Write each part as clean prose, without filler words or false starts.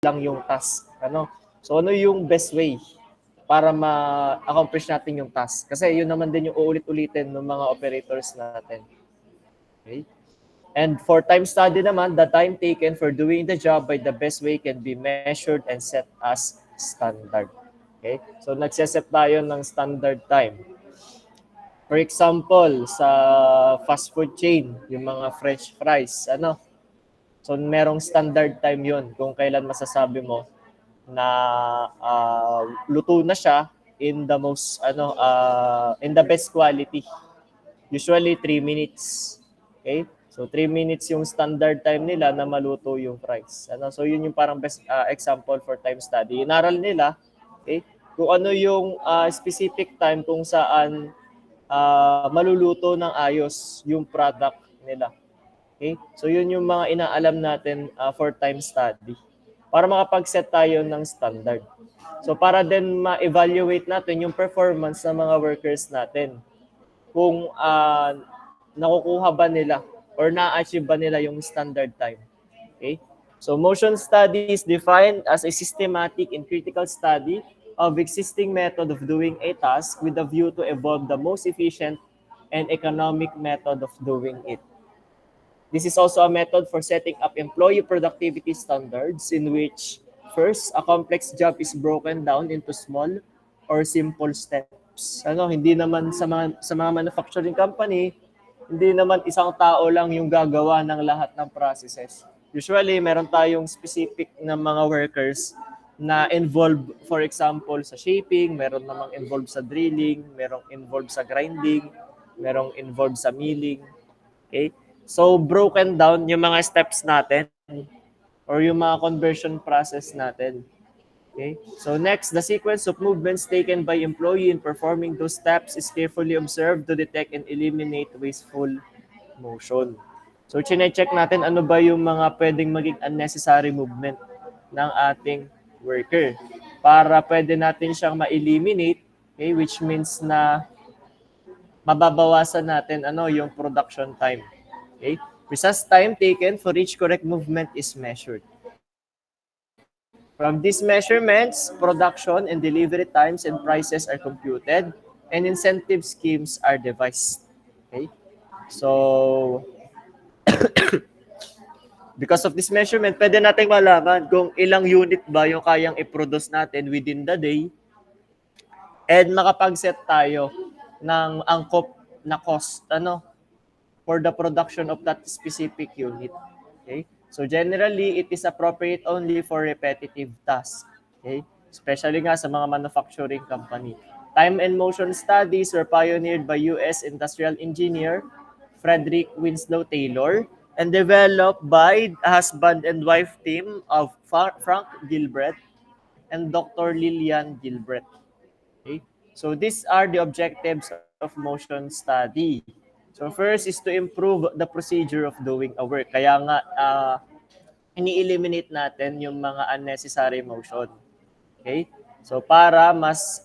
lang yung task. Ano? So ano yung best way para ma-accomplish natin yung task? Kasi yun naman din yung uulit-ulitin ng mga operators natin. Okay? And for time study naman, the time taken for doing the job by the best way can be measured and set as standard. Okay? So nagse-set tayo ng standard time. For example, sa fast food chain, yung mga french fries, ano? So merong standard time yun kung kailan masasabi mo na luto na siya in the most in the best quality. Usually 3 minutes. Okay? So 3 minutes yung standard time nila na maluto yung fries. Ano? So yun yung parang best example for time study. Inaral nila, okay? Kung ano yung specific time kung saan maluluto ng ayos yung product nila. Okay? So yun yung mga inaalam natin for time study para makapag-set tayo ng standard. So para din ma-evaluate natin yung performance ng mga workers natin. Kung nakukuha ba nila or na-achieve ba nila yung standard time. Okay? So motion study is defined as a systematic and critical study of existing method of doing a task with a view to evolve the most efficient and economic method of doing it. This is also a method for setting up employee productivity standards in which, first, a complex job is broken down into small or simple steps. Ano, hindi naman sa mga manufacturing company, hindi naman isang tao lang yung gagawa ng lahat ng processes. Usually, meron tayong specific na mga workers na involved, for example, sa shaping, meron namang involved sa drilling, merong involved sa grinding, merong involved sa milling. Okay? So, broken down yung mga steps natin or yung mga conversion process natin. Okay? So, next, the sequence of movements taken by employee in performing those steps is carefully observed to detect and eliminate wasteful motion. So, chine-check natin ano ba yung mga pwedeng maging unnecessary movement ng ating worker para pwede natin siyang ma-eliminate, okay? Which means na mababawasan natin yung production time. Okay? Precise time taken for each correct movement is measured. From these measurements, production and delivery times and prices are computed and incentive schemes are devised. Okay? So, because of this measurement, pwede nating malaman kung ilang unit ba yung kayang i-produce natin within the day and makapag-set tayo ng angkop na cost for the production of that specific unit. Okay? So generally, it is appropriate only for repetitive tasks. Okay? Especially nga sa mga manufacturing company. Time and motion studies were pioneered by US industrial engineer Frederick Winslow Taylor and developed by a husband and wife team of Frank Gilbreth and Dr. Lillian Gilbreth. Okay? So these are the objectives of motion study. So first is to improve the procedure of doing a work. Kaya nga ini-eliminate natin yung mga unnecessary motion. Okay? So para mas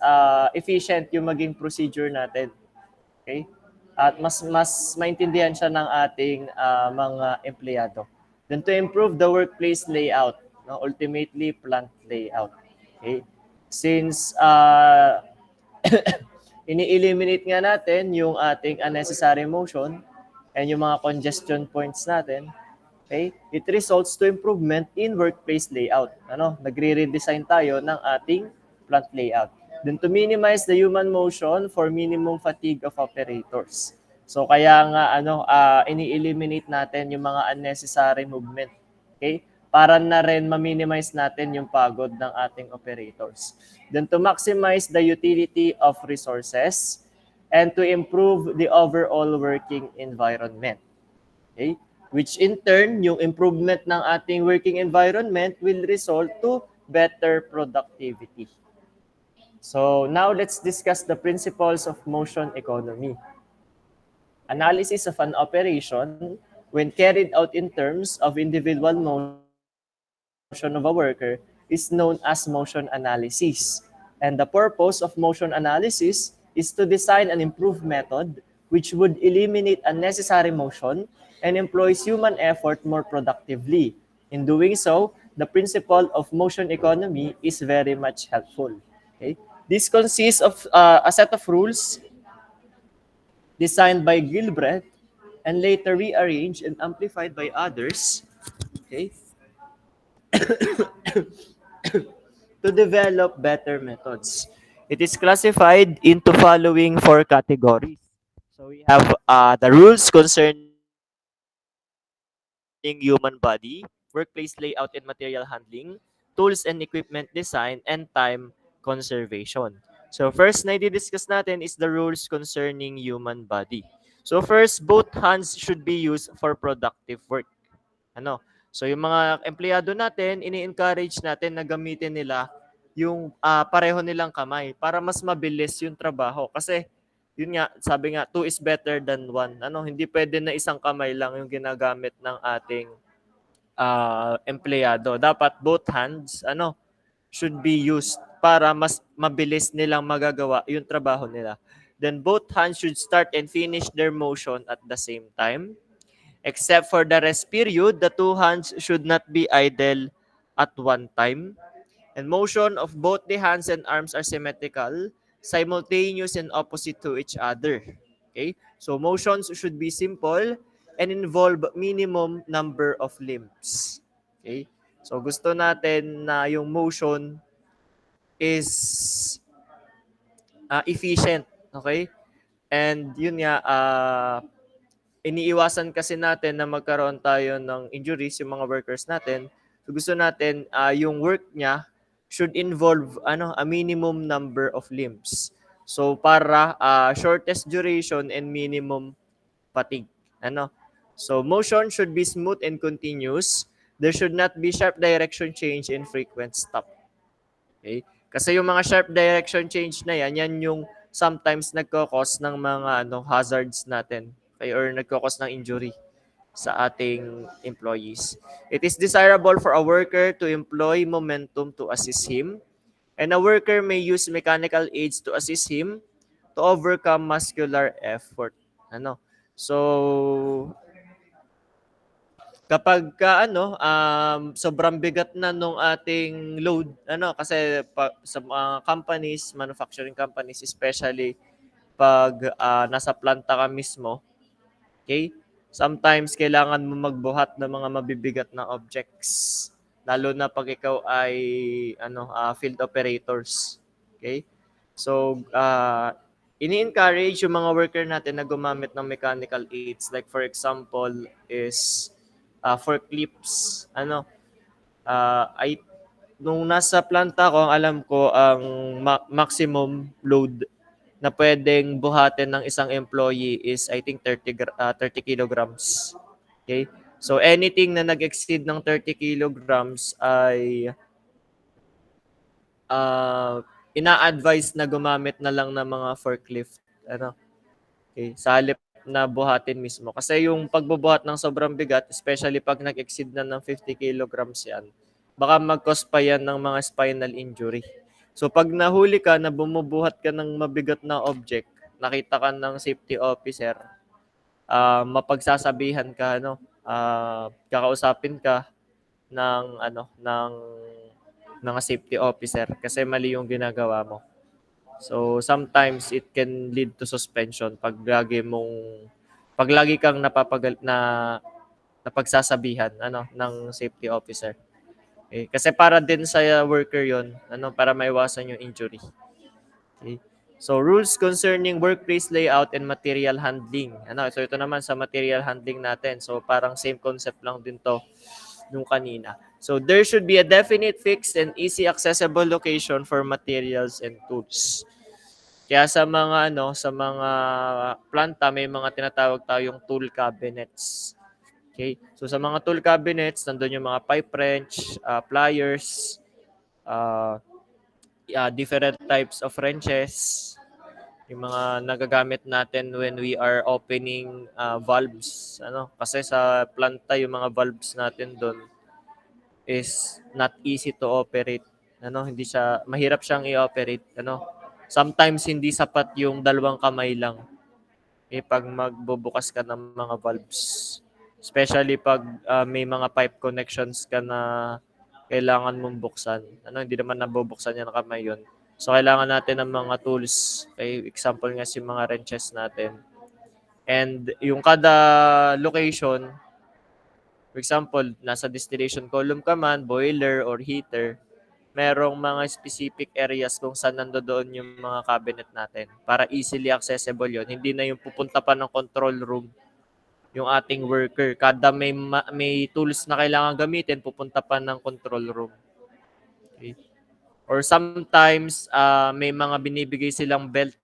efficient yung maging procedure natin. Okay? At mas maintindihan siya ng ating mga empleyado. Then to improve the workplace layout, ultimately plant layout. Okay? Since ini-eliminate nga natin yung ating unnecessary motion and yung mga congestion points natin, okay, it results to improvement in workplace layout. Nagre-redesign tayo ng ating plant layout. Then to minimize the human motion for minimum fatigue of operators. So kaya nga ini-eliminate natin yung mga unnecessary movement. Okay? Para na rin ma-minimize natin yung pagod ng ating operators. Then to maximize the utility of resources and to improve the overall working environment. Okay? Which in turn, yung improvement ng ating working environment will result to better productivity. So now let's discuss the principles of motion economy. Analysis of an operation when carried out in terms of individual motion of a worker is known as motion analysis. And the purpose of motion analysis is to design an improved method which would eliminate unnecessary motion and employs human effort more productively. In doing so, the principle of motion economy is very much helpful. Okay? This consists of a set of rules designed by Gilbreth and later rearranged and amplified by others, okay, to develop better methods. It is classified into following 4 categories. So we have the rules concerning human body, workplace layout and material handling, tools and equipment design, and time conservation. So first na i-discuss natin is the rules concerning human body. So first, both hands should be used for productive work. Ano? So yung mga empleyado natin, ini-encourage natin na gamitin nila yung pareho nilang kamay para mas mabilis yung trabaho. Kasi yun nga, sabi nga, 2 is better than 1. Ano, hindi pwede na isang kamay lang yung ginagamit ng ating empleyado. Dapat both hands should be used para mas mabilis nilang magagawa yung trabaho nila. Then both hands should start and finish their motion at the same time. Except for the rest period, the 2 hands should not be idle at one time. And motion of both the hands and arms are symmetrical, simultaneous and opposite to each other. Okay? So motions should be simple and involve minimum number of limbs. Okay? So gusto natin na yung motion is efficient. Okay? And yun nga, iniiwasan kasi natin na magkaroon tayo ng injuries yung mga workers natin. So gusto natin yung work niya should involve a minimum number of limbs. So para shortest duration and minimum fatigue. So motion should be smooth and continuous. There should not be sharp direction change and frequent stop. Okay? Kasi yung mga sharp direction change na yan yung sometimes nagko-cause ng mga hazards natin or nagko-cause ng injury sa ating employees. It is desirable for a worker to employ momentum to assist him, and a worker may use mechanical aids to assist him to overcome muscular effort. So kapag sobrang bigat na nung ating load, kasi sa mga companies, manufacturing companies, especially pag nasa planta ka mismo, okay? Sometimes kailangan mo magbuhat ng mga mabibigat na objects, lalo na pag ikaw ay field operators. Okay? So ini-encourage yung mga worker natin na gumamit ng mechanical aids, like for example is forklifts. Nung nasa planta ko, ang alam ko ang maximum load na pwedeng buhatin ng isang employee is I think 30 kilograms. Okay? So anything na nag-exceed ng 30 kilograms ay ina-advise na gumamit na lang ng mga forklift. Okay? Sa halip na buhatin mismo. Kasi yung pagbubuhat ng sobrang bigat, especially pag nag-exceed na ng 50 kilograms yan, baka mag-cause pa yan ng mga spinal injury. So pag nahuli ka na bumubuhat ka ng mabigat na object, nakita ka ng safety officer, mapagsasabihan ka, kakausapin ka ng mga safety officer kasi mali yung ginagawa mo. So sometimes it can lead to suspension pag lagi kang napagsasabihan ng safety officer. Okay? Kasi para din sa worker 'yon, para maiwasan yung injury. Okay? So rules concerning workplace layout and material handling. So ito naman sa material handling natin. So parang same concept lang din to nung kanina. So there should be a definite, fixed, and easy accessible location for materials and tools. Kaya sa mga planta may mga tinatawag tayong tool cabinets. Okay? So sa mga tool cabinets, nandoon yung mga pipe wrench, pliers, different types of wrenches, yung mga nagagamit natin when we are opening valves. Kasi sa planta yung mga valves natin doon is not easy to operate. Mahirap siyang i-operate. Sometimes hindi sapat yung 2 kamay lang pag magbubukas ka ng mga valves. Especially pag may mga pipe connections ka na kailangan mong buksan. Hindi naman nabubuksan yan ng kamay yun. So, kailangan natin ng mga tools. Okay? Example nga si mga wrenches natin. And yung kada location, for example, nasa distillation column ka man, boiler or heater, merong mga specific areas kung saan nandoon yung mga cabinet natin para easily accessible yon. Hindi na yung pupunta pa ng control room yung ating worker. Kada may tools na kailangan gamitin, pupunta pa ng control room. Okay? Or sometimes, may mga binibigay silang belt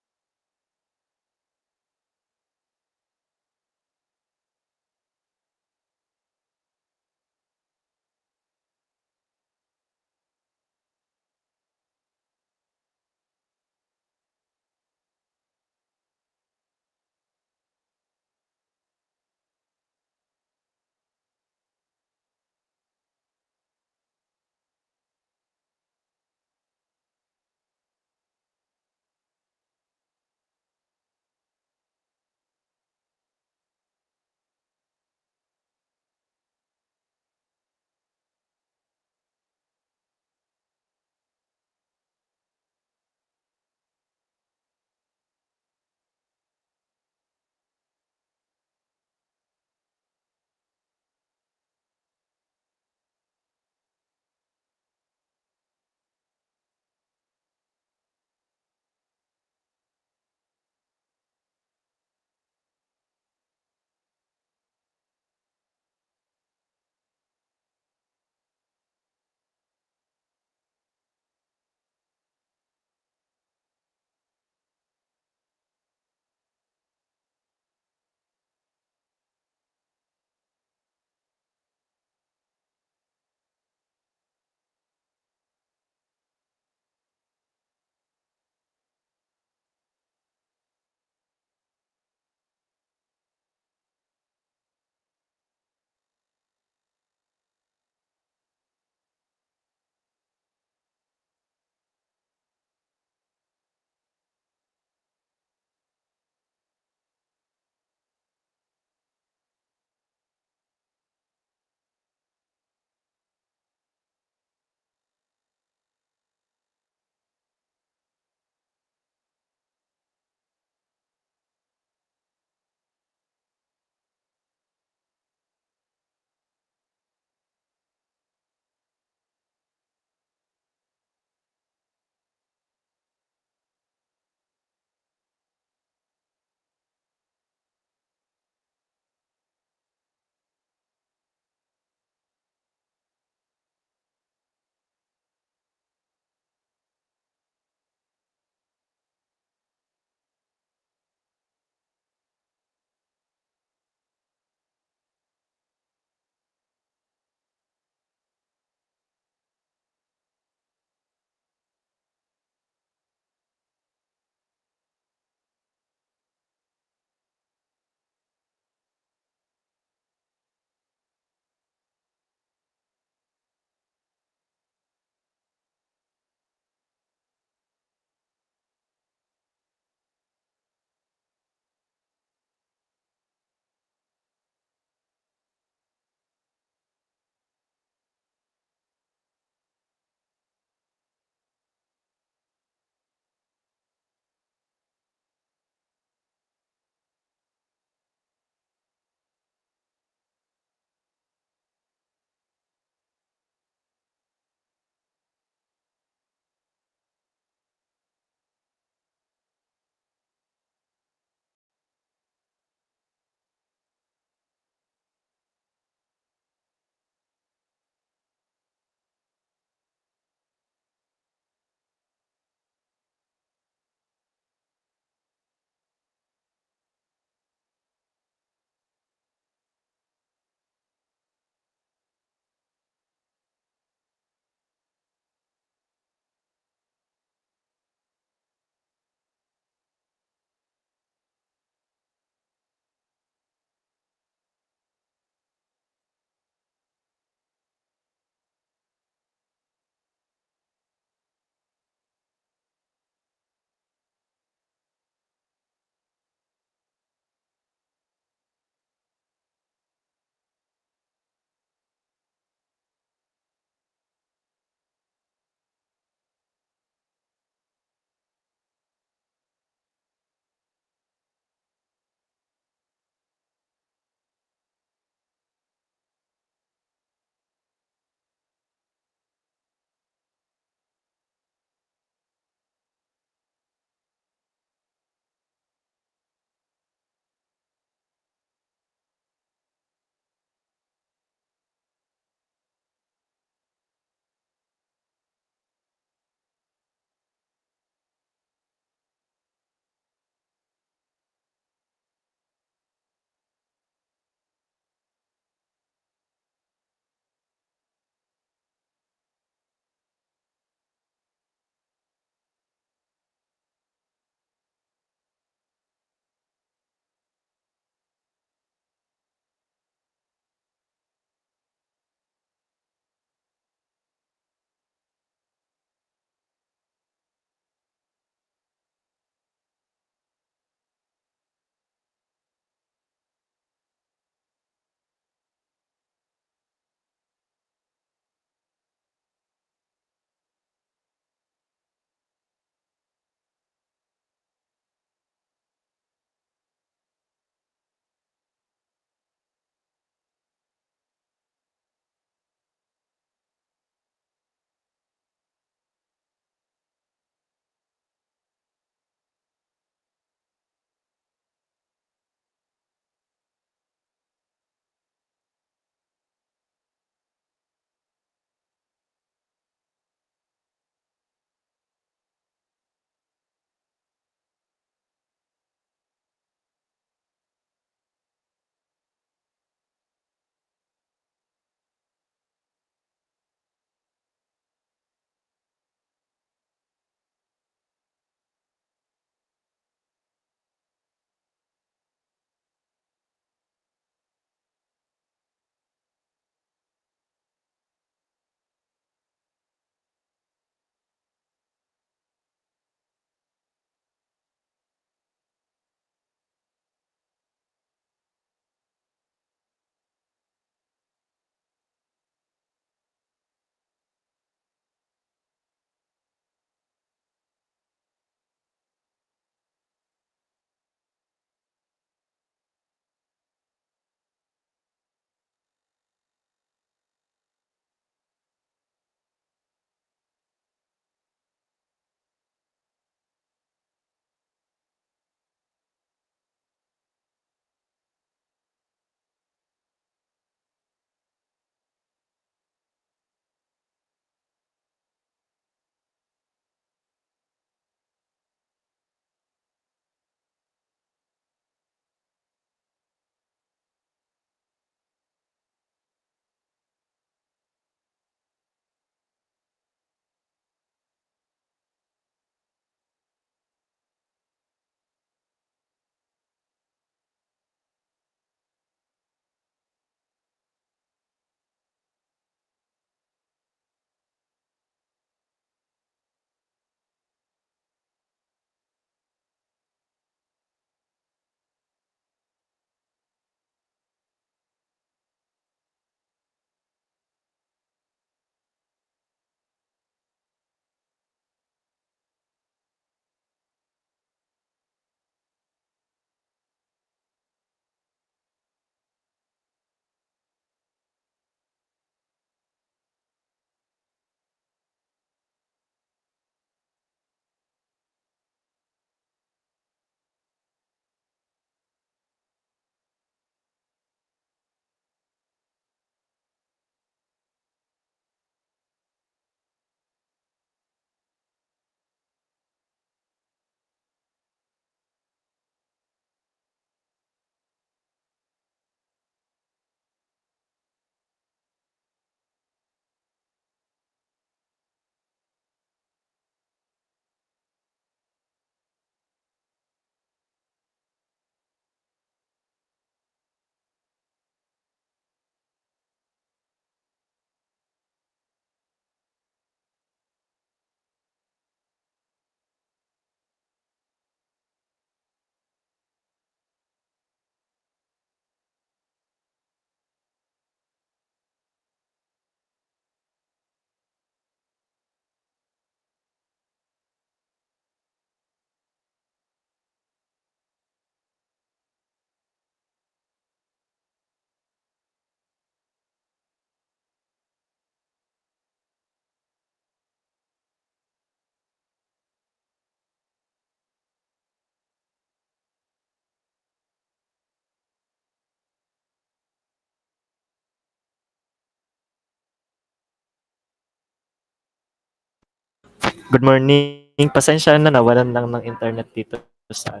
Good morning. Pasensya na nawalan lang ng internet dito sa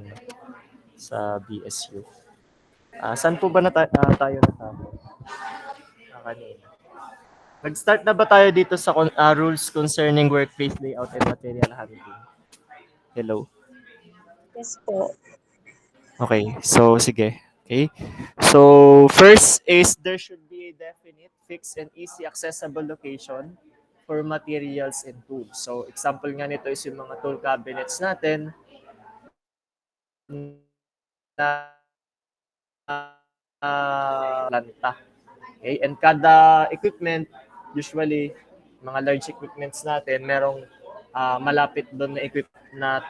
sa BSU. Saan po ba tayo natapos? Kanina. Nag-start na ba tayo dito sa rules concerning workplace layout and material handling? Hello? Yes po. Okay, so sige. Okay. So first is there should be a definite, fixed, and easy accessible location for materials and tools. So example nga nito is yung mga tool cabinets natin na planta. Okay? And kada equipment, usually, mga large equipments natin, merong malapit doon na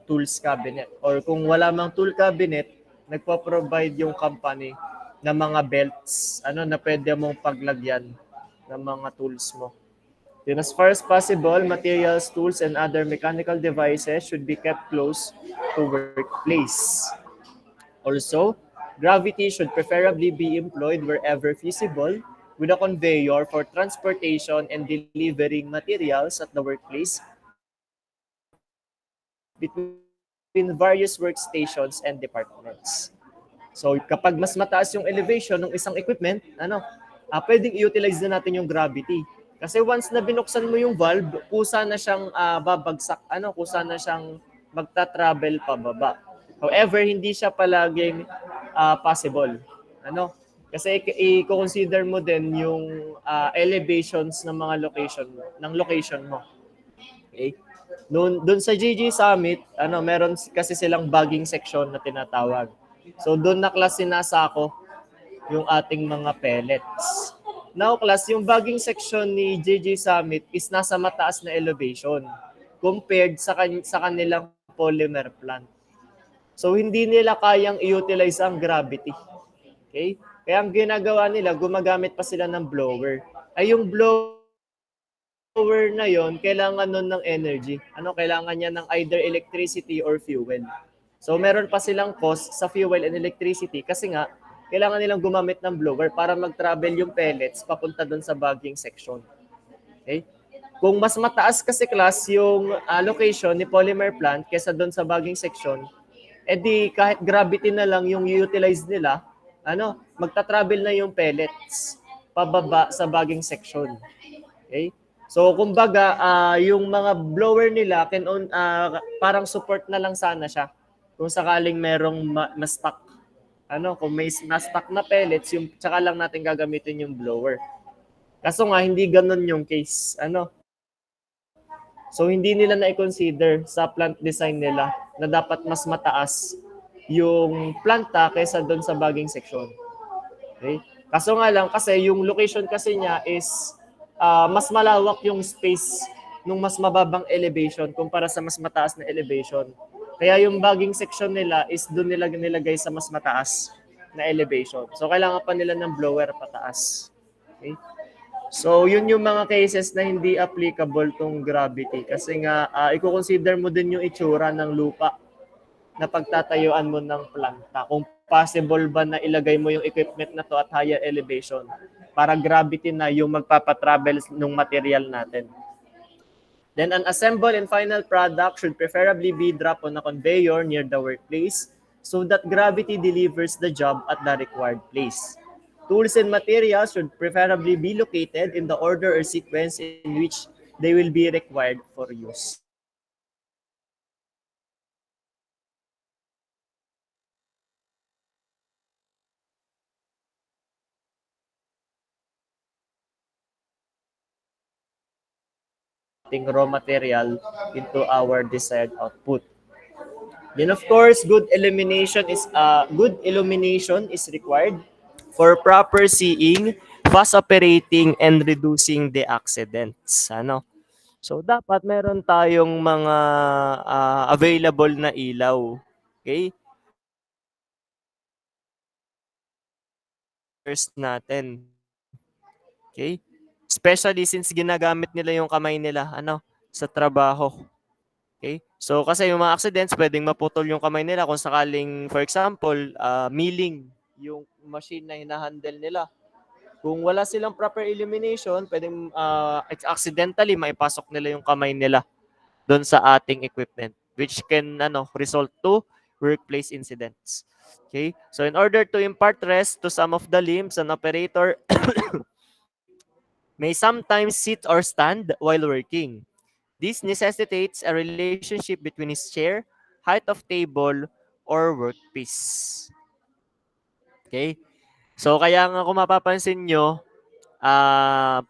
tools cabinet. Or kung wala mang tool cabinet, nagpo-provide yung company ng mga belts na pwede mong paglagyan ng mga tools mo. Then as far as possible, materials, tools, and other mechanical devices should be kept close to workplace. Also, gravity should preferably be employed wherever feasible with a conveyor for transportation and delivering materials at the workplace between various workstations and departments. So kapag mas mataas yung elevation ng isang equipment, pwedeng i-utilize na natin yung gravity. Kasi once na binuksan mo yung valve, kusa na siyang babagsak, kusa na siyang magta-travel pababa. However, hindi siya palaging possible. Kasi i-consider mo din yung elevations ng mga location mo. Okay? Doon sa GG Summit, meron kasi silang bagging section na tinatawag. So doon na class sinasako yung ating mga pellets. Now class, yung bagging section ni GG Summit is nasa mataas na elevation compared sa kanilang polymer plant. So hindi nila kayang i-utilize ang gravity. Okay? Kaya ang ginagawa nila, gumagamit pa sila ng blower. Ay yung blower na yon, kailangan nun ng energy. Kailangan niya ng either electricity or fuel. So meron pa silang cost sa fuel and electricity kasi nga kailangan nilang gumamit ng blower para mag-travel yung pellets papunta doon sa bagging section. Okay? Kung mas mataas kasi class yung location ni polymer plant kaysa doon sa bagging section, edi kahit gravity na lang yung utilize nila, magta-travel na yung pellets pababa sa bagging section. Okay? So kumbaga, yung mga blower nila parang support na lang sana siya kung sakaling merong ma-stock. Kung may na-stock na pellets, yung tsaka lang natin gagamitin yung blower. Kaso nga hindi ganoon yung case. So hindi nila na-consider sa plant design nila na dapat mas mataas yung planta kaysa doon sa bagging section. Okay? Kaso nga lang kasi yung location kasi niya is mas malawak yung space nung mas mababang elevation kumpara sa mas mataas na elevation. Kaya yung bagging section nila is doon nila nilagay sa mas mataas na elevation. So kailangan pa nila ng blower pataas. Okay? So yun yung mga cases na hindi applicable tong gravity kasi nga i-consider mo din yung itsura ng lupa na pagtatayuan mo ng planta. Kung possible ba na ilagay mo yung equipment na to at higher elevation para gravity na yung magpapatravel ng material natin. Then an assembled and final product should preferably be dropped on a conveyor near the workplace so that gravity delivers the job at the required place. Tools and materials should preferably be located in the order or sequence in which they will be required for use. Raw material into our desired output. Then of course, good illumination is required for proper seeing, fast operating, and reducing the accidents. So dapat meron tayong mga available na ilaw. Okay? First natin. Okay? Especially since ginagamit nila yung kamay nila sa trabaho. Okay? So kasi yung mga accidents, pwedeng maputol yung kamay nila kung sakaling, for example, milling yung machine na hinahandle nila. Kung wala silang proper illumination, pwedeng accidentally maipasok nila yung kamay nila doon sa ating equipment, which can result to workplace incidents. Okay? So in order to impart rest to some of the limbs, an operator may sometimes sit or stand while working. This necessitates a relationship between his chair, height of table, or workpiece. Okay? So kaya nga kung mapapansin nyo, ah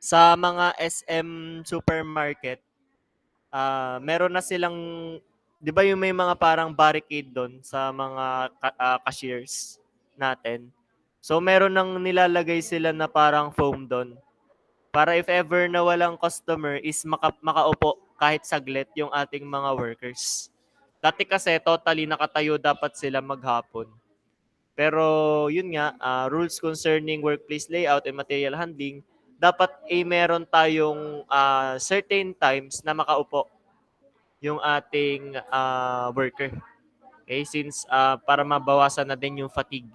sa mga SM supermarket, meron na silang, 'di ba yung may mga parang barricade doon sa mga cashiers natin. So meron nang nilalagay sila na parang foam doon para if ever na walang customer is makaupo kahit saglit yung ating mga workers. Dati kasi totally nakatayo dapat sila maghapon. Pero yun nga, rules concerning workplace layout and material handling, dapat meron tayong certain times na makaupo yung ating worker. Okay, since para mabawasan na din yung fatigue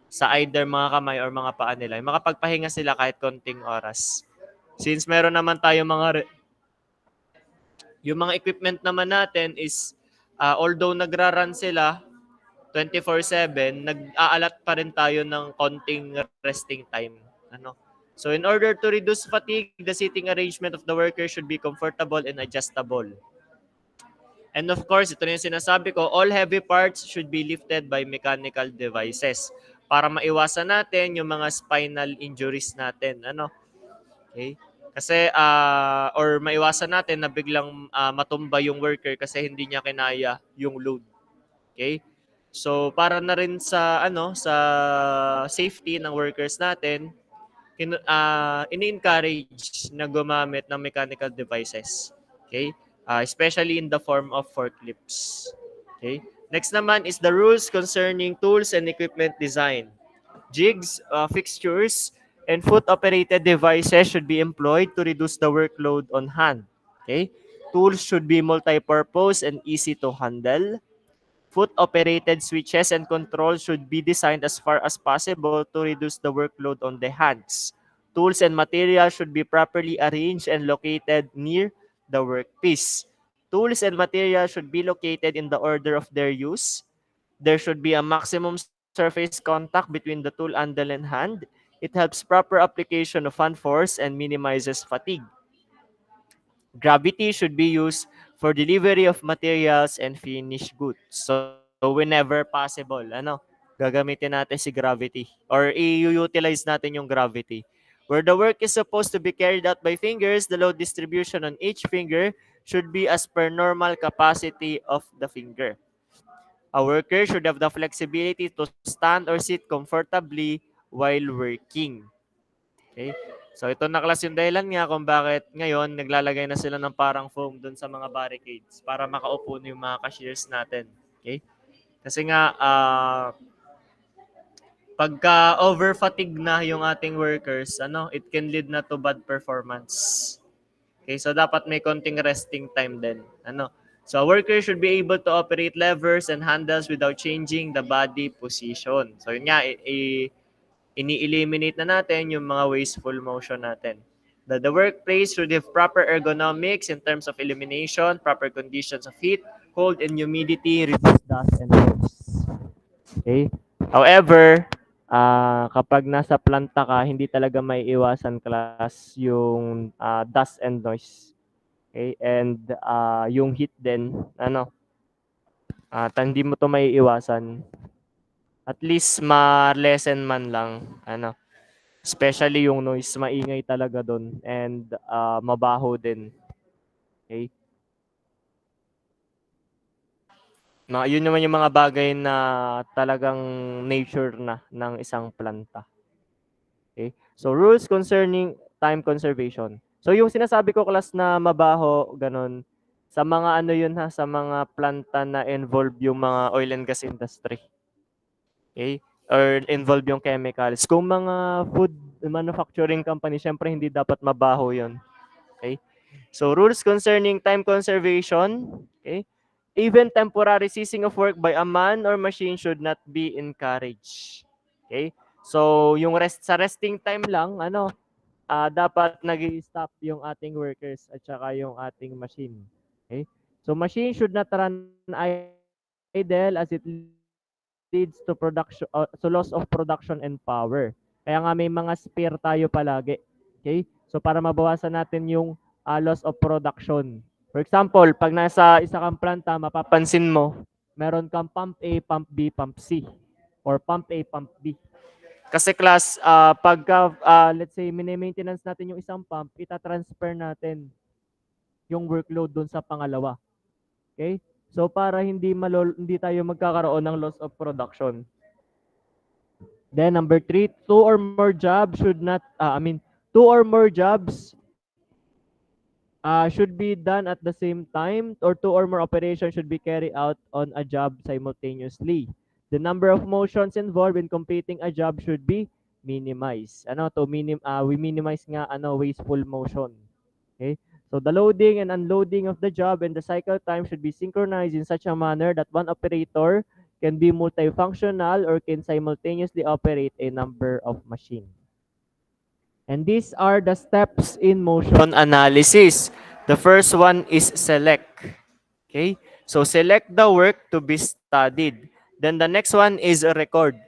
sa either mga kamay or mga paa nila. Makapagpahinga sila kahit konting oras. Since meron naman tayo yung mga equipment naman natin is although nagra-run sila 24/7, nag-aalat pa rin tayo ng konting resting time. So in order to reduce fatigue, the sitting arrangement of the worker should be comfortable and adjustable. And of course, ito na yung sinasabi ko, all heavy parts should be lifted by mechanical devices para maiwasan natin yung mga spinal injuries natin. Okay? Kasi, or maiwasan natin na biglang matumba yung worker kasi hindi niya kinaya yung load. Okay? So, para na rin sa, sa safety ng workers natin, ini-encourage na gumamit ng mechanical devices. Okay? Especially in the form of forklifts. Okay? Next naman is the rules concerning tools and equipment design. Jigs, fixtures, and foot-operated devices should be employed to reduce the workload on hand. Okay? Tools should be multi-purpose and easy to handle. Foot-operated switches and controls should be designed as far as possible to reduce the workload on the hands. Tools and materials should be properly arranged and located near the workpiece. Tools and materials should be located in the order of their use. There should be a maximum surface contact between the tool handle and hand. It helps proper application of hand force and minimizes fatigue. Gravity should be used for delivery of materials and finished goods. So whenever possible, gagamitin natin si gravity or i-utilize natin yung gravity. Where the work is supposed to be carried out by fingers, the load distribution on each finger should be as per normal capacity of the finger. A worker should have the flexibility to stand or sit comfortably while working. Okay? So ito na class yung dahilan nga kung bakit ngayon naglalagay na sila ng parang foam doon sa mga barricades para makaupo na yung mga cashiers natin. Okay? Kasi nga pagka over fatigue na yung ating workers, it can lead na to bad performance. Okay, so dapat may konting resting time din. So a worker should be able to operate levers and handles without changing the body position. So yun nga, ini-eliminate na natin yung mga wasteful motion natin. The workplace should have proper ergonomics in terms of illumination, proper conditions of heat, cold, and humidity, reduce dust and noise. Okay? However, kapag nasa planta ka, hindi talaga may iwasan class yung dust and noise. Okay? And yung heat din, hindi mo to may iwasan. At least ma-lessen man lang, especially yung noise, maingay talaga doon and mabaho din. Okay? Yun naman yung mga bagay na talagang nature na ng isang planta. Okay? So rules concerning time conservation. So yung sinasabi ko class na mabaho, ganun, sa mga yun sa mga planta na involve yung mga oil and gas industry. Okay? Or involve yung chemicals. Kung mga food manufacturing company, syempre hindi dapat mabaho yun. Okay? So rules concerning time conservation, okay? Even temporary ceasing of work by a man or machine should not be encouraged. Okay? So, yung sa resting time lang, dapat nag-i-stop yung ating workers at saka yung ating machine. Okay? So machine should not run idle as it leads to production so loss of production and power. Kaya nga may mga spare tayo palagi. Okay? So para mabawasan natin yung loss of production. For example, pag nasa isa kang planta, mapapansin mo, meron kang pump A, pump B, pump C. Or pump A, pump B. Kasi class, pagka, let's say, mini-maintenance natin yung isang pump, ita-transfer natin yung workload dun sa pangalawa. Okay? So, para hindi tayo magkakaroon ng loss of production. Then, number 3, two or more jobs should should be done at the same time, or two or more operations should be carried out on a job simultaneously. The number of motions involved in completing a job should be minimized. We minimize nga wasteful motion. Okay? So the loading and unloading of the job and the cycle time should be synchronized in such a manner that one operator can be multifunctional or can simultaneously operate a number of machines. And these are the steps in motion analysis. The first one is select. Okay? So select the work to be studied. Then the next one is record.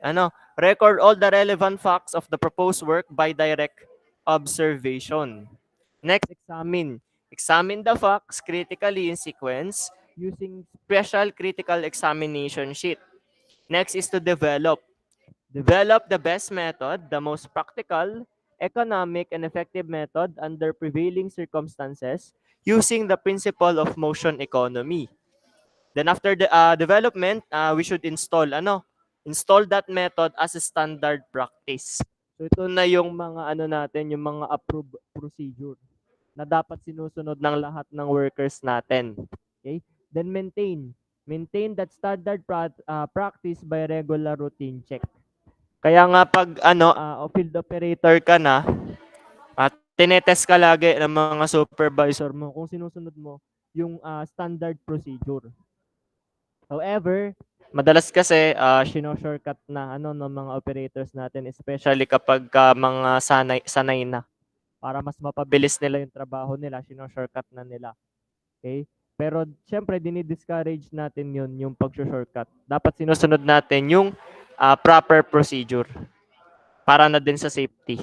Record all the relevant facts of the proposed work by direct observation. Next, examine. Examine the facts critically in sequence using special critical examination sheet. Next is to develop. Develop the best method, the most practical, economic, and effective method under prevailing circumstances using the principle of motion economy. Then after the development, we should install install that method as a standard practice. So ito na yung mga natin, yung mga approved procedure na dapat sinusunod ng lahat ng workers natin. Okay? Then maintain. Maintain that standard practice by regular routine check. Kaya nga pag field operator ka na, tinetest ka lagi ng mga supervisor mo kung sinusunod mo yung standard procedure. However, madalas kasi shortcut na ng mga operators natin, especially kapag mga sanay na, para mas mapabilis nila yung trabaho nila, shortcut na nila. Okay? Pero syempre dinidiscourage natin yung pag-shortcut. Dapat sinusunod natin yung proper procedure para na din sa safety.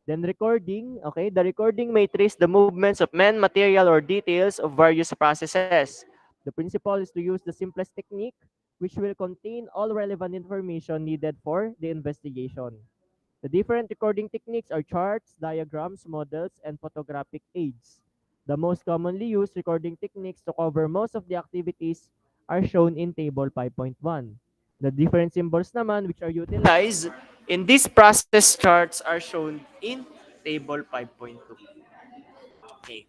Then recording, okay? The recording may trace the movements of men, material, or details of various processes. The principle is to use the simplest technique, which will contain all relevant information needed for the investigation. The different recording techniques are charts, diagrams, models, and photographic aids. The most commonly used recording techniques to cover most of the activities are shown in Table 5.1. The different symbols naman which are utilized in these process charts are shown in Table 5.2. Okay.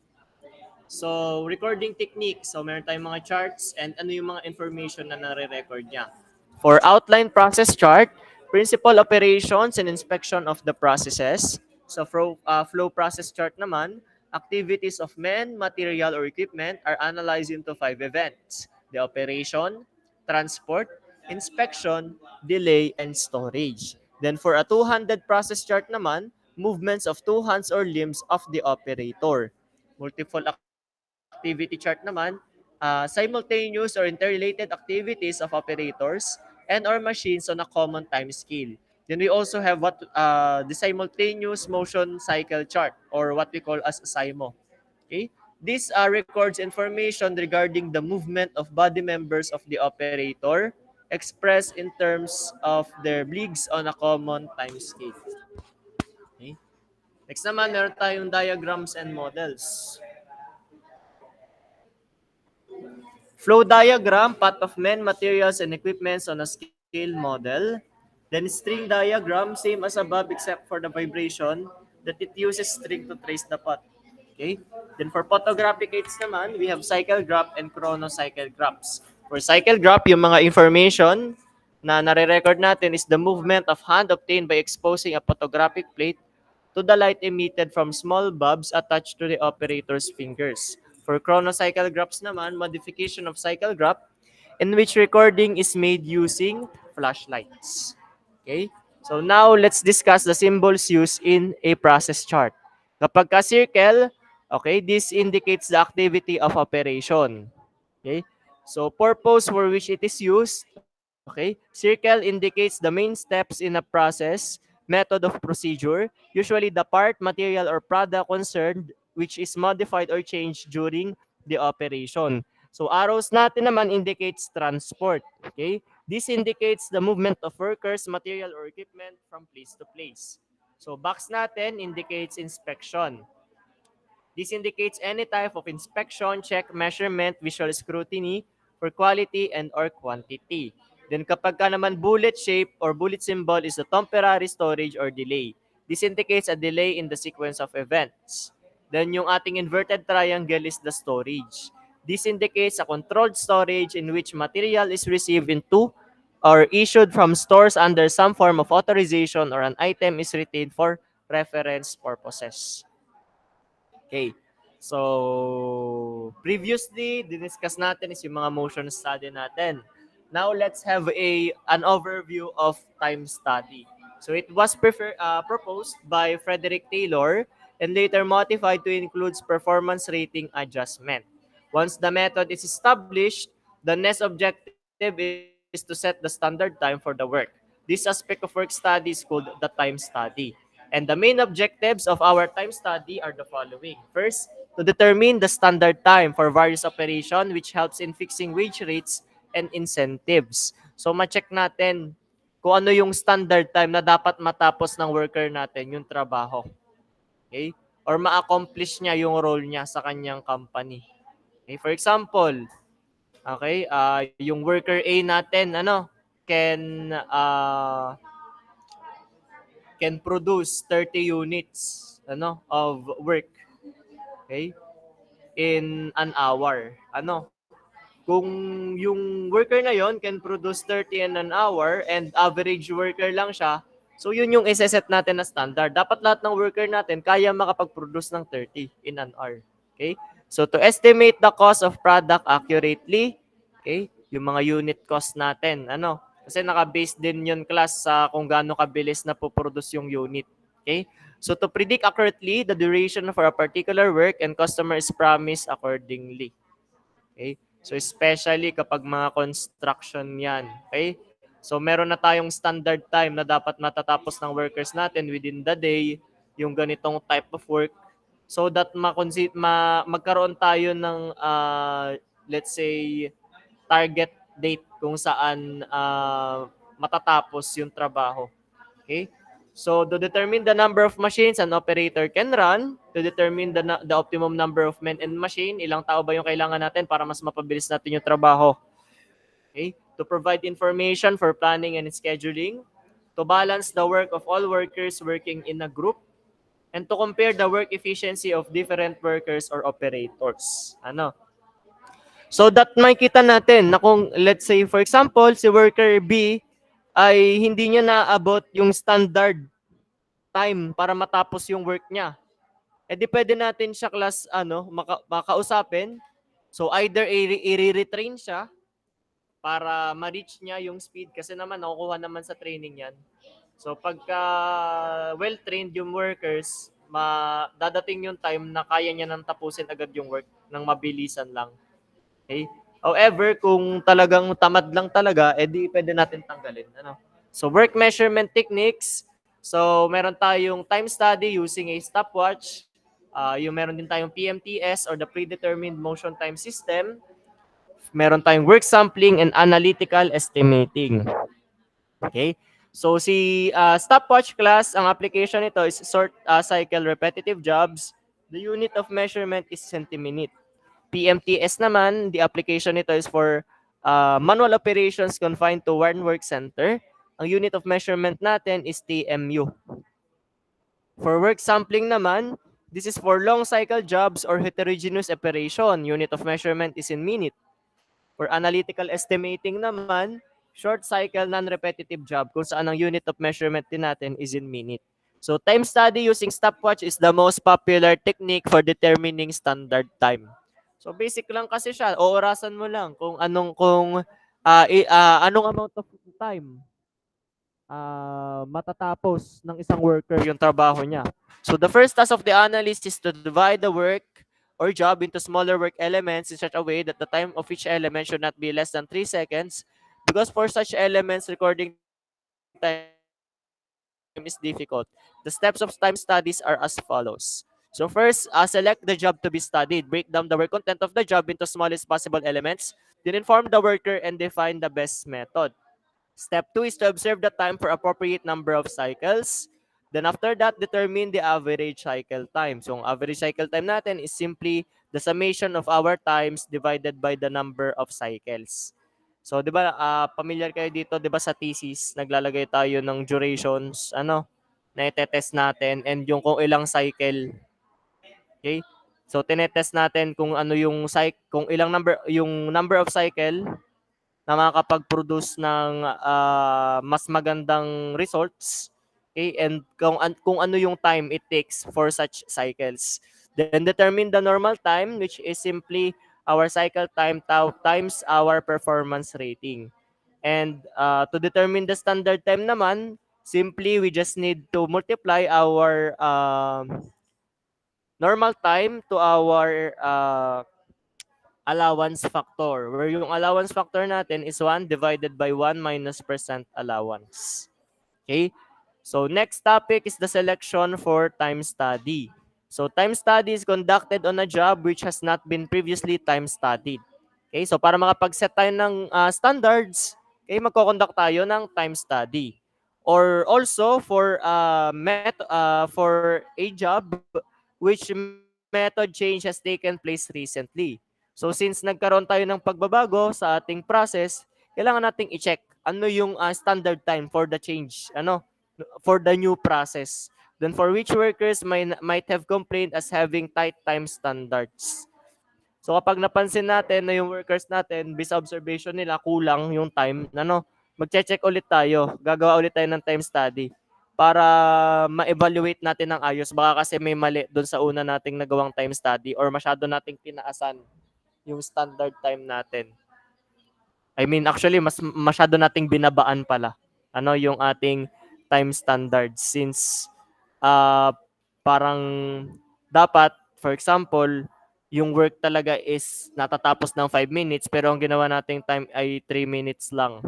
So, recording technique. So, meron tayong mga charts and ano yung mga information na nare-record niya. For outline process chart, principal operations and inspection of the processes. So, flow process chart naman, activities of men, material, or equipment are analyzed into 5 events. The operation, transport, inspection, delay, and storage. Then for a two-handed process chart naman, movements of two hands or limbs of the operator. Multiple activity chart naman, simultaneous or interrelated activities of operators and or machines on a common time scale. Then we also have the simultaneous motion cycle chart, or what we call as SIMO. Okay? This records information regarding the movement of body members of the operator expressed in terms of their leagues on a common time scale. Okay? Next naman, meron tayong diagrams and models. Flow diagram, path of men, materials, and equipments on a scale model. Then string diagram, same as above except for the vibration that it uses string to trace the path. Okay? Then for photographic aids naman, we have cycle graph and chronocycle graphs. For cycle graph, yung mga information na nare-record natin is the movement of hand obtained by exposing a photographic plate to the light emitted from small bulbs attached to the operator's fingers. For chronocycle graphs naman, modification of cycle graph in which recording is made using flashlights. Okay? So now let's discuss the symbols used in a process chart. Kapag ka circle, okay, this indicates the activity of operation. Okay? So purpose for which it is used, okay? Circle indicates the main steps in a process, method of procedure, usually the part, material, or product concerned which is modified or changed during the operation. So arrows natin naman indicates transport, okay? This indicates the movement of workers, material, or equipment from place to place. So box natin indicates inspection. This indicates any type of inspection, check, measurement, visual scrutiny for quality and or quantity. Then kapag ka naman bullet shape or bullet symbol is a temporary storage or delay. This indicates a delay in the sequence of events. Then yung ating inverted triangle is the storage. This indicates a controlled storage in which material is received into or issued from stores under some form of authorization or an item is retained for reference purposes. Okay. So, previously, diniscuss natin is yung mga motion study natin. Now, let's have an overview of time study. So, it was proposed by Frederick Taylor and later modified to include performance rating adjustment. Once the method is established, the next objective is to set the standard time for the work. This aspect of work study is called the time study. And the main objectives of our time study are the following. First, to determine the standard time for various operations which helps in fixing wage rates and incentives. So, ma-check natin kung ano yung standard time na dapat matapos ng worker natin yung trabaho. Okay? Or ma-accomplish niya yung role niya sa kanyang company. Okay? For example, okay, yung worker A natin, can produce 30 units of work, okay, in an hour. Kung yung worker na yon can produce 30 in an hour and average worker lang siya, so yun yung iseset natin na standard. Dapat lahat ng worker natin kaya makapag-produce ng 30 in an hour. Okay? So to estimate the cost of product accurately, okay, yung mga unit cost natin, kasi naka-base din yun class sa kung gaano kabilis na po-produce yung unit. Okay? So to predict accurately the duration for a particular work and customer is promised accordingly. Okay? So especially kapag mga construction yan. Okay? So meron na tayong standard time na dapat matatapos ng workers natin within the day, yung ganitong type of work. So that magkaroon tayo ng let's say target date kung saan matatapos yung trabaho. Okay? So to determine the number of machines an operator can run, to determine the optimum number of men and machine, ilang tao ba yung kailangan natin para mas mapabilis natin yung trabaho. Okay? To provide information for planning and scheduling, to balance the work of all workers working in a group, and to compare the work efficiency of different workers or operators. So that makita natin na kung let's say for example si worker B ay hindi niya naabot yung standard time para matapos yung work niya. Eh di pwede natin siya class makausapin. So either i-retrain siya para ma-reach niya yung speed kasi naman nakukuha naman sa training yan. So pagka well-trained yung workers, dadating yung time na kaya niya nang tapusin agad yung work ng mabilisan lang. Okay? However, kung talagang tamad lang talaga, edi pwede natin tanggalin. So work measurement techniques. So meron tayong time study using a stopwatch. Yung meron din tayong PMTS or the predetermined motion time system. Meron tayong work sampling and analytical estimating. Okay? So si stopwatch class, ang application nito is short cycle repetitive jobs. The unit of measurement is centiminute. PMTS naman, the application nito is for manual operations confined to one work center. Ang unit of measurement natin is TMU. For work sampling naman, this is for long cycle jobs or heterogeneous operation. Unit of measurement is in minute. For analytical estimating naman, short cycle non-repetitive job kung saan ang unit of measurement din natin is in minute. So time study using stopwatch is the most popular technique for determining standard time. So basic lang kasi siya, oorasan mo lang kung anong amount of time matatapos ng isang worker yung trabaho niya. So the first task of the analyst is to divide the work or job into smaller work elements in such a way that the time of each element should not be less than 3 seconds, because for such elements, recording time is difficult. The steps of time studies are as follows. So first, select the job to be studied. Break down the work content of the job into smallest possible elements. Then inform the worker and define the best method. Step 2 is to observe the time for appropriate number of cycles. Then after that, determine the average cycle time. So ang average cycle time natin is simply the summation of our times divided by the number of cycles. So 'di ba familiar kayo dito 'di ba sa thesis naglalagay tayo ng durations na itetest natin and yung kung ilang cycle. Okay? So tinetest natin kung ano yung kung ilang number of cycle na makakapag-produce ng mas magandang results, okay, and kung ano yung time it takes for such cycles. Then determine the normal time, which is simply our cycle time times our performance rating. And to determine the standard time naman, simply we just need to multiply our normal time to our allowance factor, where yung allowance factor natin is 1 divided by 1 minus percent allowance. Okay? So next topic is the selection for time study. So time study is conducted on a job which has not been previously time studied. Okay? So para makapag-set tayo ng standards, okay, magko-conduct tayo ng time study. Or also for a job which method change has taken place recently. So since nagkaroon tayo ng pagbabago sa ating process, kailangan nating i-check ano yung standard time for the change, for the new process. Then for which workers might have complained as having tight time standards. So kapag napansin natin na yung workers natin, based observation nila, kulang yung time, magche-check ulit tayo, gagawa ulit tayo ng time study para ma-evaluate natin ng ayos. Baka kasi may mali doon sa una nating nagawang time study or masyado nating tinaasan yung standard time natin. I mean, actually, masyado nating binabaan pala yung ating time standards since parang dapat, for example, yung work talaga is natatapos ng 5 minutes pero ang ginawa nating time ay 3 minutes lang.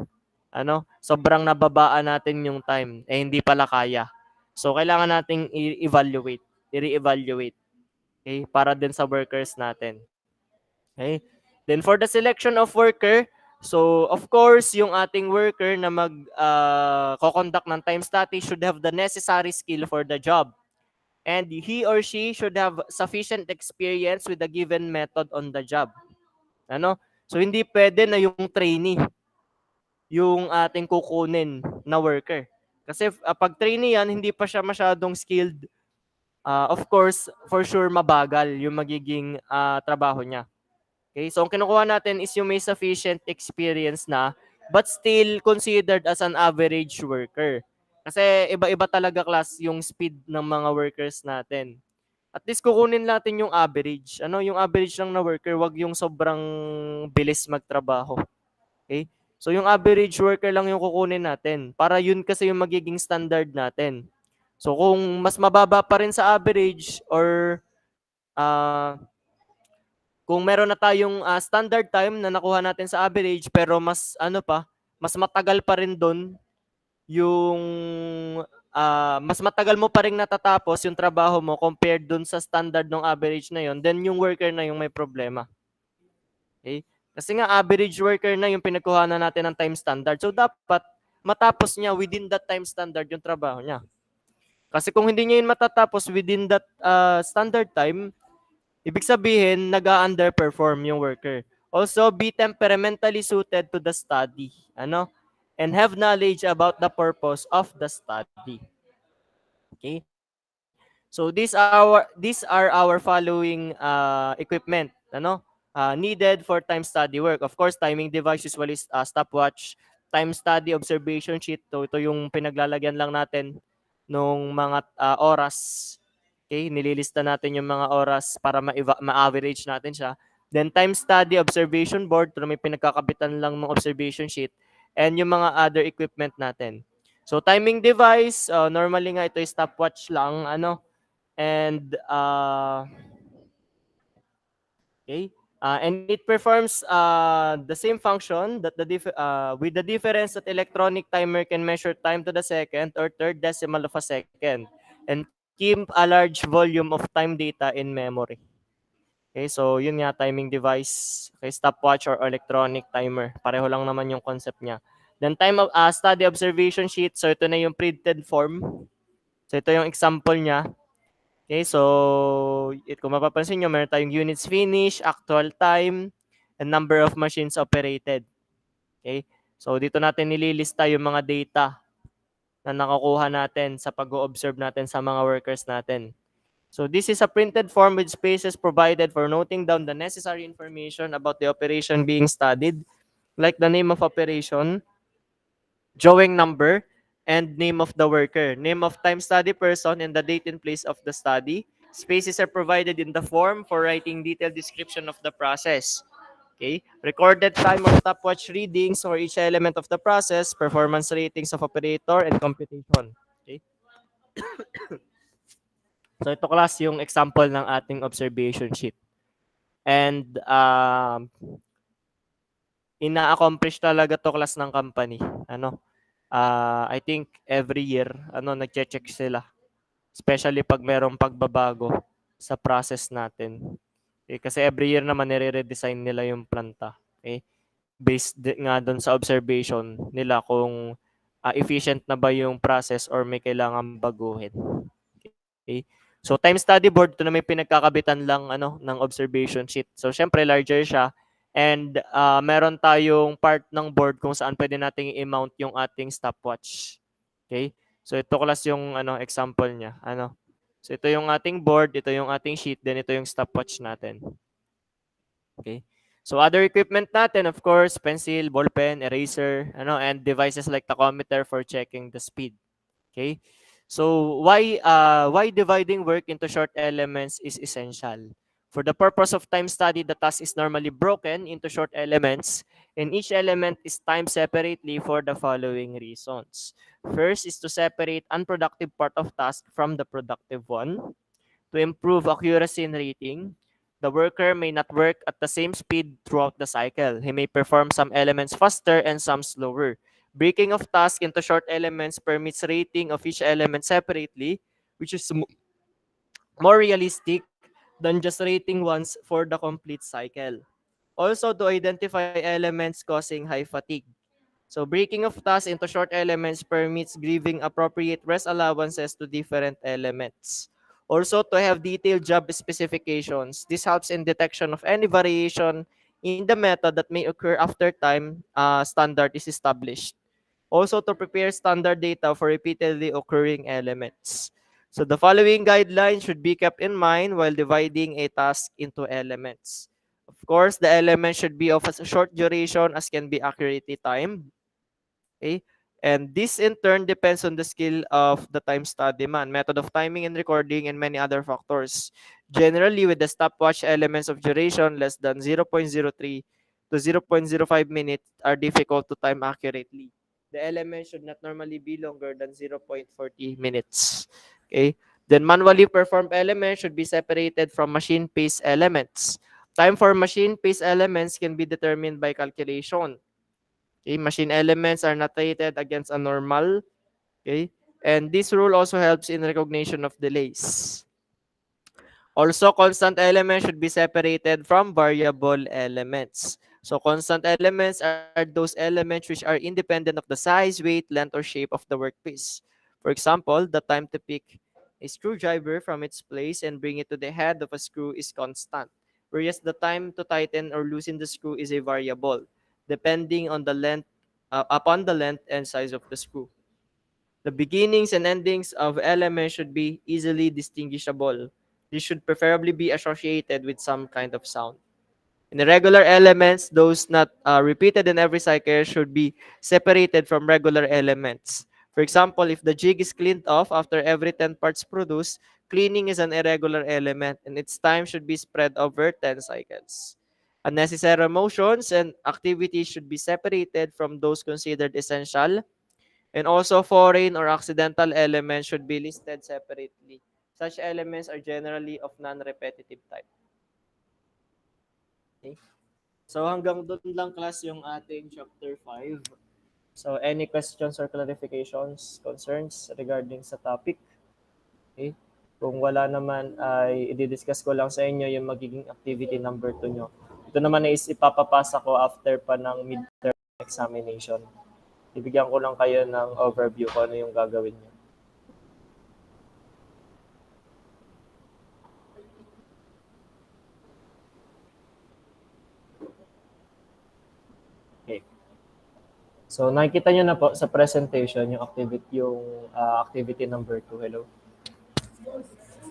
Sobrang nababaan natin yung time. Hindi pala kaya. So, kailangan nating i-reevaluate. Okay? Para din sa workers natin. Okay? Then for the selection of worker, so of course, yung ating worker na mag-conduct ng time study should have the necessary skill for the job. And he or she should have sufficient experience with the given method on the job. So hindi pwede na yung trainee yung ating kukunin na worker. Kasi pag trainee yan, hindi pa siya masyadong skilled. Of course, for sure mabagal yung magiging trabaho niya. Okay, so ang kinukuha natin is yung may sufficient experience na but still considered as an average worker. Kasi iba-iba talaga class yung speed ng mga workers natin. At least kukunin natin yung average. Yung average lang na worker, wag yung sobrang bilis magtrabaho. Okay? So yung average worker lang yung kukunin natin para yun kasi yung magiging standard natin. So kung mas mababa pa rin sa average or kung meron na tayong standard time na nakuha natin sa average pero mas mas matagal pa rin doon yung mas matagal mo pa rin natatapos yung trabaho mo compared doon sa standard ng average na yon, then yung worker na yung may problema. Okay? Kasi nga average worker na yung pinagkuhanan natin ng time standard. So dapat matapos niya within that time standard yung trabaho niya. Kasi kung hindi niya yun matatapos within that standard time, ibig sabihin, nag-underperform yung worker. Also, be temperamentally suited to the study. And have knowledge about the purpose of the study. Okay? So, these are our following equipment, needed for time study work. Of course, timing device, usually stopwatch, time study observation sheet. Ito yung pinaglalagyan lang natin nung mga oras. Okay, nililista natin yung mga oras para ma-average natin siya. Then time study observation board, pero may pinagkakabitan lang ng observation sheet and yung mga other equipment natin. So timing device, normally nga ito is stopwatch lang, ano, and okay, and it performs the same function that with the difference that electronic timer can measure time to the second or third decimal of a second and keep a large volume of time data in memory. Okay, so yun nga, timing device, okay, stopwatch or electronic timer. Pareho lang naman yung concept niya. Then time of study observation sheet. So ito na yung printed form. So ito yung example niya. Okay, so kung mapapansin nyo, meron tayong units finish, actual time, and number of machines operated. Okay, so dito natin nililista yung mga data na nakukuha natin sa pag-o-observe natin sa mga workers natin. So this is a printed form with spaces provided for noting down the necessary information about the operation being studied, like the name of operation, drawing number, and name of the worker, name of time study person, and the date and place of the study. Spaces are provided in the form for writing detailed description of the process. Okay, recorded time of stopwatch readings for each element of the process, performance ratings of operator, and computation. Okay. So ito class yung example ng ating observation sheet. And ina-accomplish talaga to class ng company. Ano? I think every year nagche-check sila. Especially pag merong pagbabago sa process natin. Okay, kasi every year naman nire-redesign nila yung planta. Okay? Nga doon sa observation nila kung efficient na ba yung process or may kailangan baguhin. Okay? So time study board, ito na may pinagkakabitan lang ng observation sheet. So syempre larger siya and meron tayong part ng board kung saan pwede nating i-mount yung ating stopwatch. Okay? So ito class yung example niya. So ito yung ating board, ito yung ating sheet, then ito yung stopwatch natin. Okay? So other equipment natin, of course, pencil, ballpen, eraser, and devices like tachometer for checking the speed. Okay? So why dividing work into short elements is essential? For the purpose of time study, the task is normally broken into short elements, and each element is timed separately for the following reasons. First is to separate unproductive part of task from the productive one. To improve accuracy in rating, the worker may not work at the same speed throughout the cycle. He may perform some elements faster and some slower. Breaking of tasks into short elements permits rating of each element separately, which is more realistic than just rating once for the complete cycle. Also, to identify elements causing high fatigue. So breaking of tasks into short elements permits giving appropriate rest allowances to different elements. Also, to have detailed job specifications. This helps in detection of any variation in the method that may occur after time standard is established. Also, to prepare standard data for repeatedly occurring elements. So the following guidelines should be kept in mind while dividing a task into elements. Of course, the element should be of a short duration as can be accurately timed. Okay? And this in turn depends on the skill of the time study man, method of timing and recording, and many other factors. Generally, with the stopwatch elements of duration less than 0.03 to 0.05 minutes are difficult to time accurately. The element should not normally be longer than 0.40 minutes. Okay? Then manually performed elements should be separated from machine-paced elements. Time for machine-paced elements can be determined by calculation. Okay, machine elements are not rated against a normal. Okay, and this rule also helps in recognition of delays. Also, constant elements should be separated from variable elements. So constant elements are those elements which are independent of the size, weight, length, or shape of the workpiece. For example, the time to pick a screwdriver from its place and bring it to the head of a screw is constant, whereas the time to tighten or loosen the screw is a variable, depending on the length upon the length and size of the screw. The beginnings and endings of elements should be easily distinguishable. These should preferably be associated with some kind of sound. In the regular elements, those not repeated in every cycle should be separated from regular elements. For example, if the jig is cleaned off after every 10 parts produced, cleaning is an irregular element and its time should be spread over 10 cycles. Unnecessary motions and activities should be separated from those considered essential, And also foreign or accidental elements should be listed separately. Such elements are generally of non-repetitive type. Okay. So hanggang doon lang class yung ating chapter 5. So any questions or clarifications, concerns regarding sa topic? Okay. Kung wala naman ay i-discuss ko lang sa inyo yung magiging activity number 2 nyo. Ito naman is ipapapasa ko after pa ng midterm examination. Ibigyan ko lang kayo ng overview kung ano yung gagawin nyo. Okay. So nakikita nyo na po sa presentation yung activity number 2. Hello?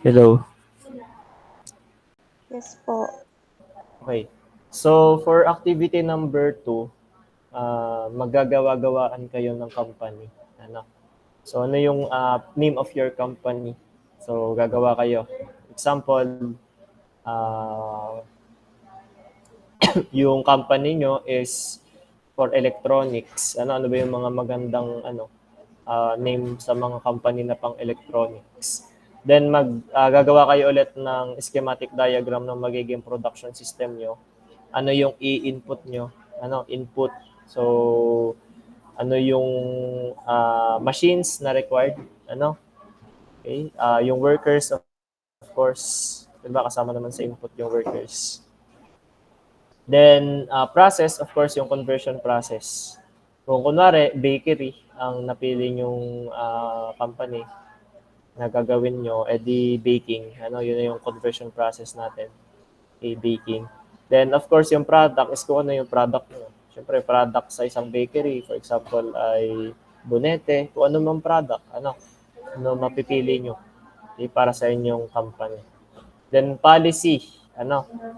Hello? Yes po. Okay. So for activity number 2, magagawa-gawaan kayo ng company. Ano? So ano yung name of your company? So gagawa kayo. Example, yung company nyo is for electronics. Ano ba yung mga magandang name sa mga company na pang electronics? Then gagawa kayo ulit ng schematic diagram ng magiging production system nyo. Ano yung i-input nyo? Input. So ano yung machines na required? Okay? Yung workers, of course, diba kasama naman sa input yung workers. Then process, of course, yung conversion process. Kung kunwari bakery ang napili yung company na gagawin nyo, edi baking. Yun yung conversion process natin. Okay, baking. Then, of course, yung product is kung ano yung product nyo. Siyempre, product sa isang bakery, for example, ay bonete. Kung ano mang product, ano mapipili nyo para sa inyong company. Then, policy.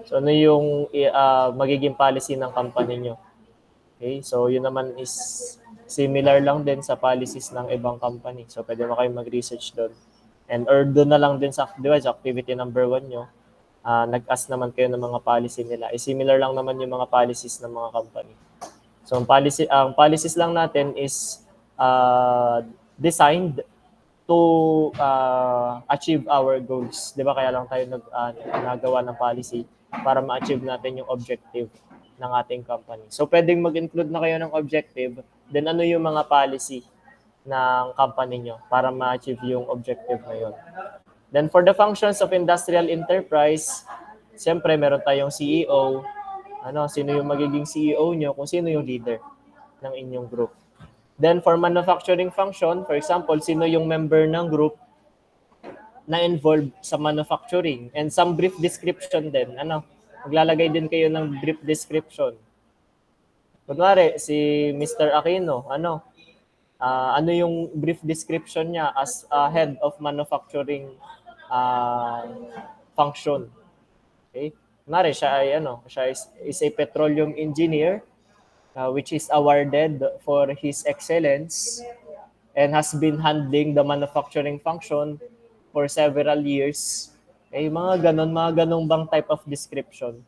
So, ano yung magiging policy ng company nyo. Okay, so yun naman is similar lang din sa policies ng ibang company. So, pwede mo kayo mag-research doon. Or doon na lang din sa activity number 1 nyo, nag-ask naman kayo ng mga policy nila. Similar lang naman yung mga policies ng mga company. So, ang policies lang natin is designed to achieve our goals. Di ba? Kaya lang tayo nagawa ng policy para ma-achieve natin yung objective ng ating company. So, pwedeng mag-include na kayo ng objective, then ano yung mga policy ng company nyo para ma-achieve yung objective na yun. Then, for the functions of industrial enterprise, siyempre, meron tayong CEO. Sino yung magiging CEO nyo, kung sino yung leader ng inyong group. Then, for manufacturing function, for example, sino yung member ng group na involved sa manufacturing. And some brief description din. Maglalagay din kayo ng brief description. Kunwari, si Mr. Aquino, ano yung brief description niya as head of manufacturing function. Okay? Kunwari, siya is a petroleum engineer which is awarded for his excellence and has been handling the manufacturing function for several years. Okay, mga ganong bang type of description.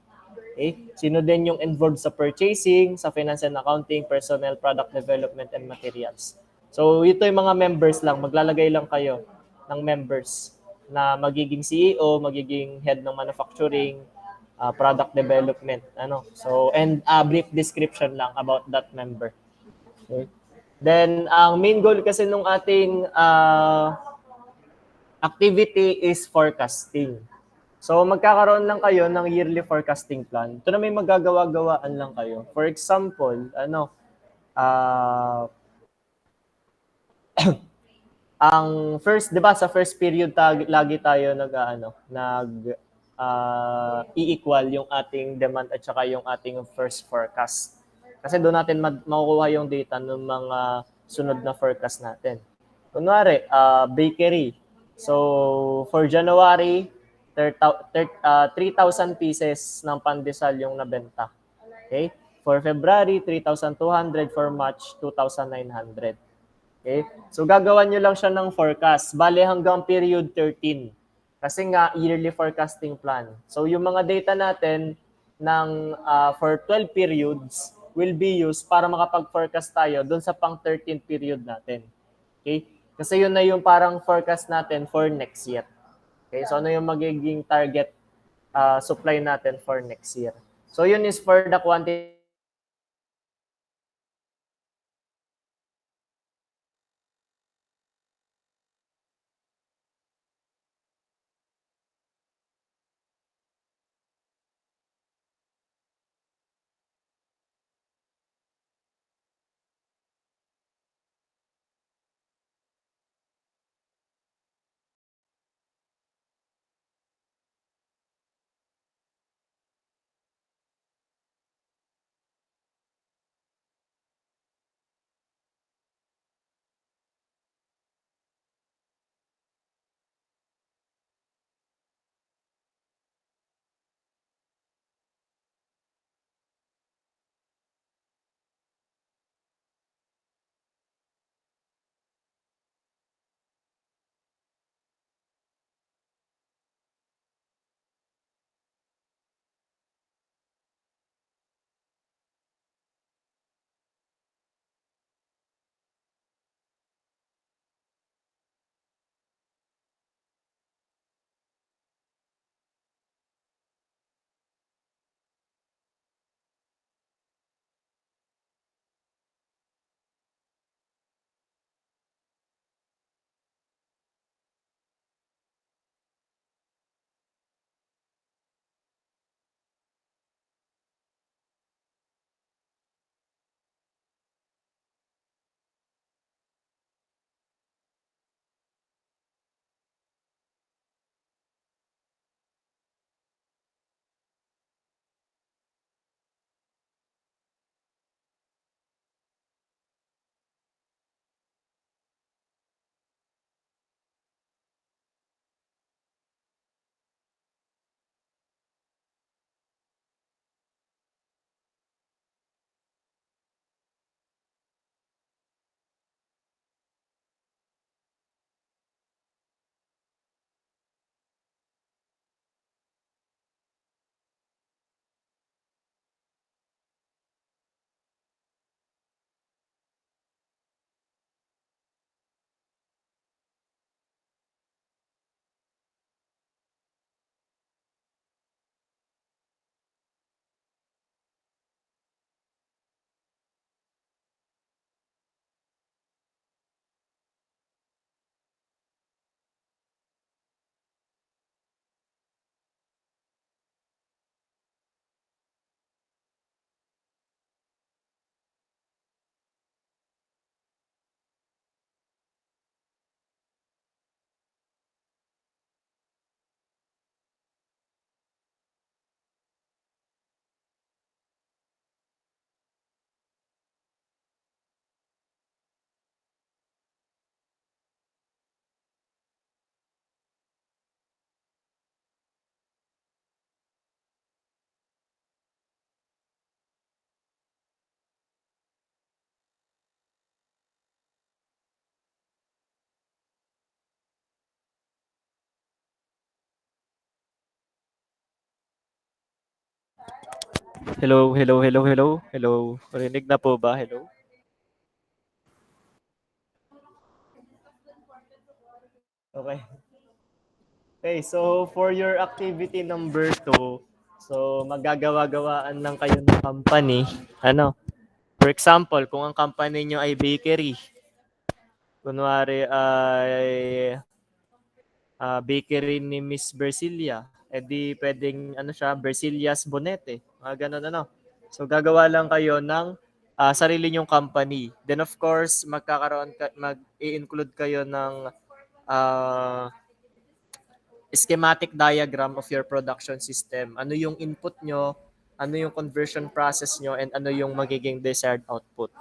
Okay? Sino din yung involved sa purchasing, sa finance and accounting, personnel, product development, and materials. So, ito yung mga members lang. Maglalagay lang kayo ng members na magiging CEO, magiging head ng manufacturing, product development. So, and a brief description lang about that member. Okay? Then, ang main goal kasi nung ating activity is forecasting. So, magkakaroon lang kayo ng yearly forecasting plan. Ito na may magagawa-gawaan lang kayo. For example, ang first, 'di ba, sa first period lagi tayo i-equal yung ating demand at saka yung ating first forecast. Kasi doon natin makukuha yung data ng mga sunod na forecast natin. Kunwari, bakery. So, for January, 3,000 pieces ng pandesal yung nabenta. Okay? For February, 3,200. For March, 2,900. Okay? So, gagawan nyo lang siya ng forecast. Bale hanggang period 13. Kasi nga, yearly forecasting plan. So, yung mga data natin for 12 periods will be used para makapag-forecast tayo doon sa pang 13th period natin. Okay? Kasi yun na yung parang forecast natin for next year. Okay? So ano yung magiging target supply natin for next year. So yun is for the quantity. Hello, hello, hello, hello, hello. Rinig na po ba? Hello? Okay. Okay, so for your activity number 2, so magagawa-gawaan lang kayo ng company. Ano? For example, kung ang company nyo ay bakery, kunwari ay bakery ni Miss Bersilia, edi pwedeng ano siya, Bersilia's Bonete. Mga ganun ano. So gagawa lang kayo ng sarili nyong company. Then of course, mag-i-include kayo ng schematic diagram of your production system. Ano yung input nyo, ano yung conversion process nyo, and ano yung magiging desired output.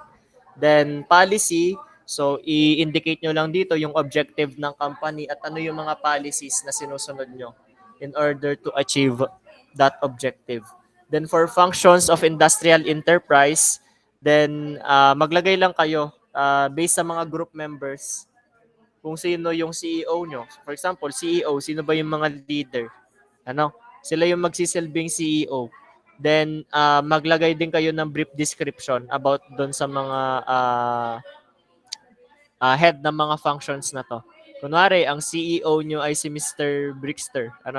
Then policy, so i-indicate nyo lang dito yung objective ng company at ano yung mga policies na sinusunod nyo in order to achieve that objective. Then for functions of industrial enterprise, then maglagay lang kayo based sa mga group members kung sino yung CEO nyo. For example, CEO, sino ba yung mga leader? Ano? Sila yung magsisilbing CEO. Then, maglagay din kayo ng brief description about doon sa mga head ng mga functions na to. Kunwari, ang CEO nyo ay si Mr. Brickster. Ano,